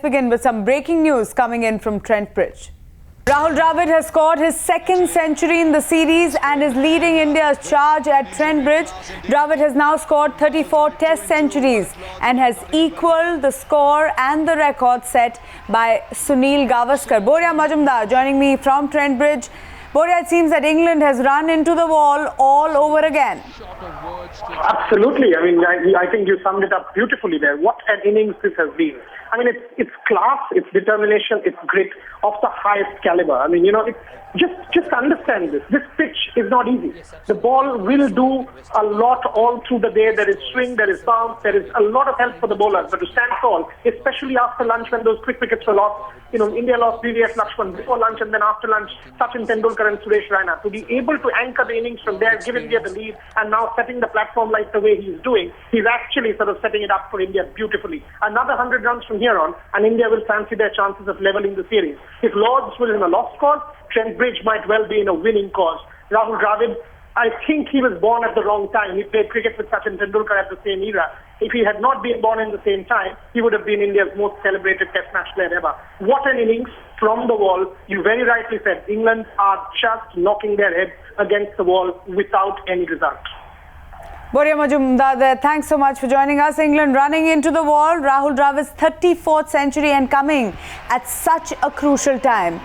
Begin with some breaking news coming in from Trent Bridge. Rahul Dravid has scored his second century in the series and is leading India's charge at Trent Bridge. Dravid has now scored 34 Test centuries and has equalled the score and the record set by Sunil Gavaskar. Boria Majumdar joining me from Trent Bridge. Boria, it seems that England has run into the wall all over again. Absolutely. I think you summed it up beautifully there. What an innings this has been. It's class, it's determination, it's grit of the highest caliber. Just understand this. This pitch is not easy. The ball will do a lot all through the day. There is swing, there is bounce, there is a lot of help for the bowlers. But to stand tall, especially after lunch when those quick wickets were lost, India lost VVS Lakshman before lunch, and then after lunch, Sachin Tendulkar and Suresh Raina. To be able to anchor the innings from there, give India the lead, and now setting the platform like the way he's doing, he's actually sort of setting it up for India beautifully. Another 100 runs from here on, and India will fancy their chances of levelling the series. If Lords was in a lost cause, Trent Bridge might well be in a winning cause. Rahul Dravid, I think he was born at the wrong time. He played cricket with Sachin Tendulkar at the same era. If he had not been born in the same time, he would have been India's most celebrated Test match player ever. What an innings from the wall. You very rightly said, England are just knocking their heads against the wall without any result. Boria Majumdar there. Thanks so much for joining us. England running into the wall. Rahul Dravid's 34th century and coming at such a crucial time.